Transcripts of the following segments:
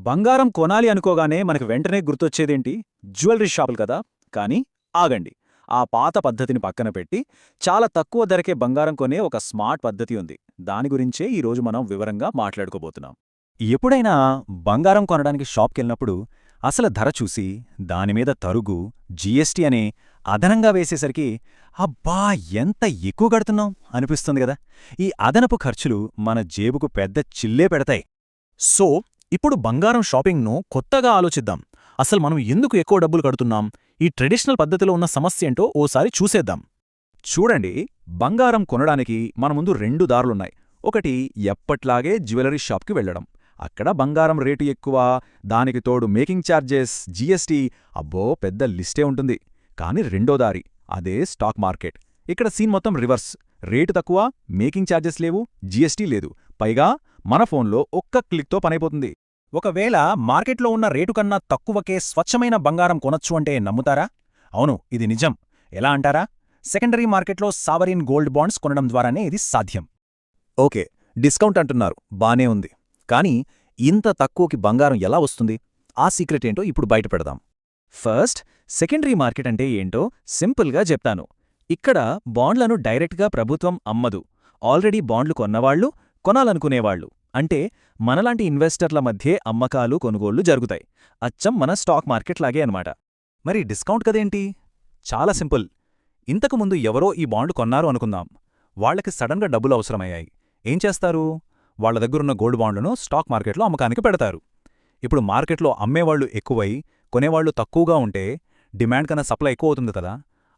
బంగారం కొనాలి అనుకోగానే మనకు వెంటనే గుర్తొచ్చేదేంటి? జ్యువెలరీ షాపులు కదా. కానీ ఆగండి, ఆ పాత పద్ధతిని పక్కన పెట్టి చాలా తక్కువ ధరకే బంగారం కొనే ఒక స్మార్ట్ పద్ధతి ఉంది. దాని గురించే ఈరోజు మనం వివరంగా మాట్లాడుకోబోతున్నాం. ఎప్పుడైనా బంగారం కొనడానికి షాప్కెళ్ళినప్పుడు అసలు ధర చూసి దానిమీద తరుగు, జీఎస్టీ అనే అదనంగా వేసేసరికి అబ్బా ఎంత ఎక్కువ కడుతున్నాం అనిపిస్తుంది కదా. ఈ అదనపు ఖర్చులు మన జేబుకు పెద్ద చిల్లే పెడతాయి. సో ఇప్పుడు బంగారం షాపింగ్ను కొత్తగా ఆలోచిద్దాం. అసలు మనం ఎందుకు ఎక్కువ డబ్బులు కడుతున్నాం? ఈ ట్రెడిషనల్ పద్ధతిలో ఉన్న సమస్య ఏంటో ఓసారి చూసేద్దాం. చూడండి, బంగారం కొనడానికి మన ముందు రెండు దారులున్నాయి. ఒకటి ఎప్పట్లాగే జ్యువెలరీ షాప్కి వెళ్లడం. అక్కడ బంగారం రేటు ఎక్కువ, దానికి తోడు మేకింగ్ ఛార్జెస్, జీఎస్టీ, అబ్బో పెద్ద లిస్టే ఉంటుంది. కాని రెండో దారి, అదే స్టాక్ మార్కెట్. ఇక్కడ సీన్ మొత్తం రివర్స్. రేటు తక్కువ, మేకింగ్ ఛార్జెస్ లేవు, జీఎస్టీ లేదు, పైగా మన ఫోన్లో ఒక్క క్లిక్తో పనైపోతుంది. ఒకవేళ మార్కెట్లో ఉన్న రేటు కన్నా తక్కువకే స్వచ్ఛమైన బంగారం కొనొచ్చు అంటే నమ్ముతారా? అవును, ఇది నిజం. ఎలా అంటారా? సెకండరీ మార్కెట్లో సావరిన్ గోల్డ్ బాండ్స్ కొనడం ద్వారానే ఇది సాధ్యం. ఓకే, డిస్కౌంట్ అంటున్నారు, బానే ఉంది. కానీ ఇంత తక్కువకి బంగారం ఎలా వస్తుంది? ఆ సీక్రెట్ ఏంటో ఇప్పుడు బయటపెడదాం. ఫస్ట్, సెకండరీ మార్కెట్ అంటే ఏంటో సింపుల్గా చెప్తాను. ఇక్కడ బాండ్లను డైరెక్ట్గా ప్రభుత్వం అమ్మదు. ఆల్రెడీ బాండ్లు కొన్నవాళ్లు, కొనాలనుకునేవాళ్లు, అంటే మనలాంటి ఇన్వెస్టర్ల మధ్యే అమ్మకాలు, కొనుగోళ్లు జరుగుతాయి. అచ్చం మన స్టాక్ మార్కెట్లాగే అన్నమాట. మరి డిస్కౌంట్ కదేంటి? చాలా సింపుల్. ఇంతకుముందు ఎవరో ఈ బాండ్లు కొన్నారు అనుకుందాం. వాళ్లకి సడన్గా డబ్బులు అవసరమయ్యాయి. ఏం చేస్తారు? వాళ్ల దగ్గరున్న గోల్డ్ బాండ్లను స్టాక్ మార్కెట్లో అమ్మకానికి పెడతారు. ఇప్పుడు మార్కెట్లో అమ్మేవాళ్లు ఎక్కువై, కొనేవాళ్లు తక్కువగా ఉంటే డిమాండ్ కన్నా సప్లై ఎక్కువ అవుతుంది కదా.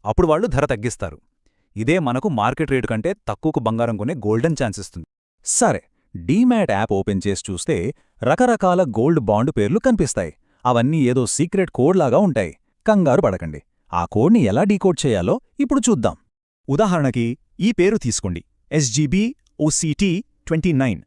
అప్పుడు వాళ్లు ధర తగ్గిస్తారు. ఇదే మనకు మార్కెట్ రేటు కంటే తక్కువకు బంగారం కొనే గోల్డెన్ ఛాన్స్ ఇస్తుంది. సరే, డీమ్యాట్ యాప్ ఓపెన్ చేసి చూస్తే రకరకాల గోల్డ్ బాండ్ పేర్లు కనిపిస్తాయి. అవన్నీ ఏదో సీక్రెట్ కోడ్లాగా ఉంటాయి. కంగారు పడకండి. ఆ కోడ్ని ఎలా డీకోడ్ చేయాలో ఇప్పుడు చూద్దాం. ఉదాహరణకి ఈ పేరు తీసుకోండి, SGB OCT 29.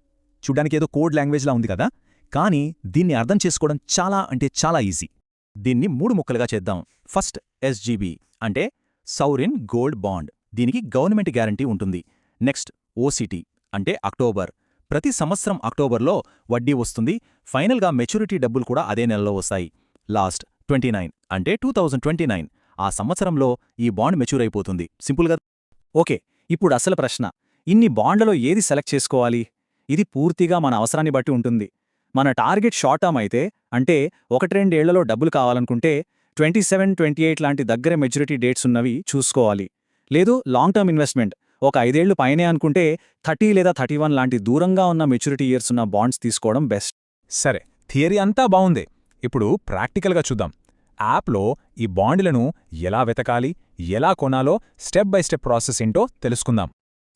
చూడ్డానికేదో కోడ్ లాంగ్వేజ్లా ఉంది కదా. కానీ దీన్ని అర్థం చేసుకోవడం చాలా అంటే చాలా ఈజీ. దీన్ని 3 ముక్కలుగా చేద్దాం. ఫస్ట్, SGB అంటే సౌరిన్ గోల్డ్ బాండ్. దీనికి గవర్నమెంట్ గ్యారంటీ ఉంటుంది. నెక్స్ట్, OCT అంటే అక్టోబర్. ప్రతి సంవత్సరం అక్టోబర్లో వడ్డీ వస్తుంది. ఫైనల్గా మెచ్యూరిటీ డబ్బులు కూడా అదే నెలలో వస్తాయి. లాస్ట్, 29 అంటే 2029. ఆ సంవత్సరంలో ఈ బాండ్ మెచ్యూర్ అయిపోతుంది. సింపుల్గా. ఓకే, ఇప్పుడు అసలు ప్రశ్న, ఇన్ని బాండ్లలో ఏది సెలెక్ట్ చేసుకోవాలి? ఇది పూర్తిగా మన అవసరాన్ని బట్టి ఉంటుంది. మన టార్గెట్ షార్ట్ టర్మ్ అయితే, అంటే 1-2 ఏళ్లలో డబ్బులు కావాలనుకుంటే 27, 28 లాంటి దగ్గర మెచ్యూరిటీ డేట్స్ ఉన్నవి చూసుకోవాలి. లేదు లాంగ్ టర్మ్ ఇన్వెస్ట్మెంట్, ఒక 5 ఏళ్లు పైనే అనుకుంటే 30 లేదా 31 లాంటి దూరంగా ఉన్న మెచ్యూరిటీ ఇయర్స్ ఉన్న బాండ్స్ తీసుకోవడం బెస్ట్. సరే, థియరీ అంతా బావుంది. ఇప్పుడు ప్రాక్టికల్గా చూద్దాం. యాప్లో ఈ బాండ్లను ఎలా వెతకాలి, ఎలా కొనాలో స్టెప్ బై స్టెప్ ప్రాసెస్ ఏంటో తెలుసుకుందాం.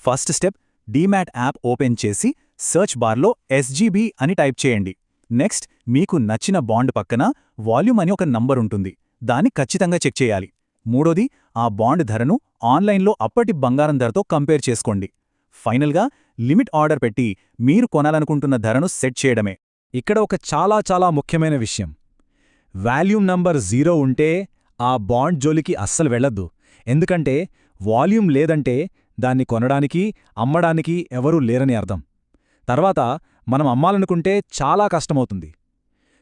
First step, demat app open చేసి సర్చ్ బార్లో SGB అని టైప్ చేయండి. నెక్స్ట్, మీకు నచ్చిన బాండ్ పక్కన వాల్యూమ్ అని ఒక నంబర్ ఉంటుంది. దాన్ని ఖచ్చితంగా చెక్ చేయాలి. మూడోది, ఆ బాండ్ ధరను ఆన్లైన్లో అప్పటి బంగారం ధరతో కంపేర్ చేసుకోండి. ఫైనల్గా లిమిట్ ఆర్డర్ పెట్టి మీరు కొనాలనుకుంటున్న ధరను సెట్ చేయడమే. ఇక్కడ ఒక చాలా చాలా ముఖ్యమైన విషయం, వాల్యూమ్ నంబర్ 0 ఉంటే ఆ బాండ్ జోలికి అస్సలు వెళ్లొద్దు. ఎందుకంటే వాల్యూమ్ లేదంటే దాన్ని కొనడానికి, అమ్మడానికి ఎవరూ లేరని అర్థం. తర్వాత మనం అమ్మాలనుకుంటే చాలా కష్టమవుతుంది.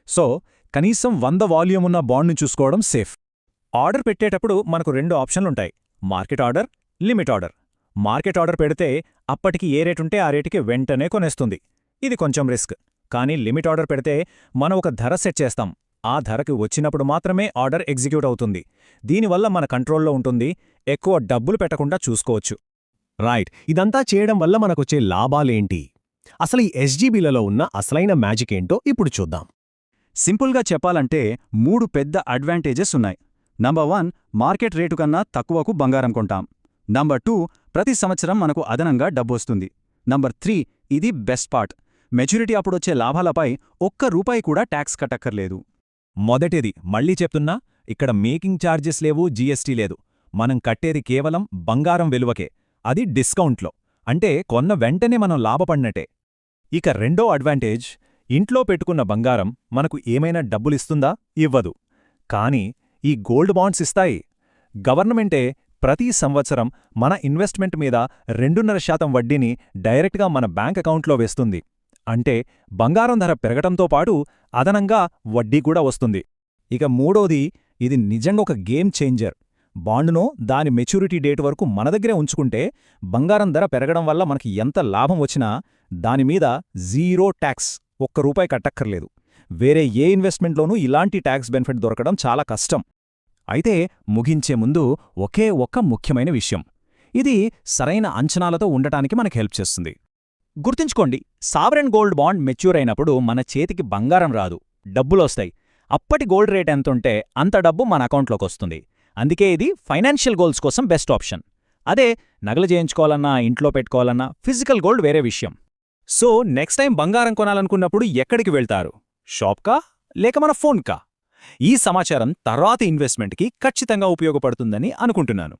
సో కనీసం 100 వాల్యూమ్ ఉన్న బాండ్ను చూసుకోవడం సేఫ్. ఆర్డర్ పెట్టేటప్పుడు మనకు 2 ఆప్షన్లుంటాయి, market order, limit order. Market order పెడితే అప్పటికి ఏ రేటుంటే ఆ రేటుకి వెంటనే కొనేస్తుంది. ఇది కొంచెం రిస్క్. కానీ లిమిట్ ఆర్డర్ పెడితే మనం ఒక ధర సెట్ చేస్తాం. ఆ ధరకి వచ్చినప్పుడు మాత్రమే ఆర్డర్ ఎగ్జిక్యూట్ అవుతుంది. దీనివల్ల మన కంట్రోల్లో ఉంటుంది. ఎక్కువ డబ్బులు పెట్టకుండా చూసుకోవచ్చు. రైట్, ఇదంతా చేయడం వల్ల మనకొచ్చే లాభాలేంటి? అసలు ఈ SGBలలో ఉన్న అసలైన మ్యాజిక్ ఏంటో ఇప్పుడు చూద్దాం. సింపుల్గా చెప్పాలంటే 3 పెద్ద అడ్వాంటేజెస్ ఉన్నాయి. నంబర్ 1, మార్కెట్ రేటు కన్నా తక్కువకు బంగారం కొంటాం. నంబర్ 2, ప్రతి సంవత్సరం మనకు అదనంగా డబ్బొస్తుంది. నంబర్ 3, ఇది బెస్ట్ పార్ట్, మెచ్యూరిటీ అప్పుడొచ్చే లాభాలపై ఒక్క రూపాయి కూడా ట్యాక్స్ కట్టక్కర్లేదు. మొదటిది, మళ్లీ చెప్తున్నా, ఇక్కడ మేకింగ్ ఛార్జెస్ లేవు, జీఎస్టీ లేదు. మనం కట్టేది కేవలం బంగారం విలువకే, అది డిస్కౌంట్లో. అంటే కొన్న వెంటనే మనం లాభపడినట్టే. ఇక రెండో అడ్వాంటేజ్, ఇంట్లో పెట్టుకున్న బంగారం మనకు ఏమైనా డబ్బులిస్తుందా? ఇవ్వదు. కానీ ఈ గోల్డ్ బాండ్స్ ఇస్తాయి. గవర్నమెంటే ప్రతి సంవత్సరం మన ఇన్వెస్ట్మెంట్ మీద 2.5% వడ్డీని డైరెక్ట్గా మన బ్యాంక్ అకౌంట్లో వేస్తుంది. అంటే బంగారం ధర పెరగటంతో పాటు అదనంగా వడ్డీ కూడా వస్తుంది. ఇక మూడోది, ఇది నిజంగా ఒక గేమ్ చేంజర్. బాండును దాని మెచ్యూరిటీ డేట్ వరకు మన దగ్గరే ఉంచుకుంటే బంగారం ధర పెరగడం వల్ల మనకి ఎంత లాభం వచ్చినా దానిమీద జీరో ట్యాక్స్, ₹1 కట్టక్కర్లేదు. వేరే ఏ ఇన్వెస్ట్మెంట్లోనూ ఇలాంటి ట్యాక్స్ బెనిఫిట్ దొరకడం చాలా కష్టం. అయితే ముగించే ముందు ఒకే ఒక్క ముఖ్యమైన విషయం. ఇది సరైన అంచనాలతో ఉండటానికి మనకు హెల్ప్ చేస్తుంది. గుర్తుంచుకోండి, సావరెన్ గోల్డ్ బాండ్ మెచ్యూర్ అయినప్పుడు మన చేతికి బంగారం రాదు, డబ్బులొస్తాయి. అప్పటి గోల్డ్ రేట్ ఎంతుంటే అంత డబ్బు మన అకౌంట్లోకొస్తుంది. అందుకే ఇది ఫైనాన్షియల్ గోల్స్ కోసం బెస్ట్ ఆప్షన్. అదే నగలు చేయించుకోవాలన్నా, ఇంట్లో పెట్టుకోవాలన్నా ఫిజికల్ గోల్డ్ వేరే విషయం. సో నెక్స్ట్ టైం బంగారం కొనాలనుకున్నప్పుడు ఎక్కడికి వెళ్తారు? షాప్కా లేక మన ఫోన్కా? ఈ సమాచారం తర్వాతి ఇన్వెస్ట్మెంట్కి ఖచ్చితంగా ఉపయోగపడుతుందని అనుకుంటున్నాను.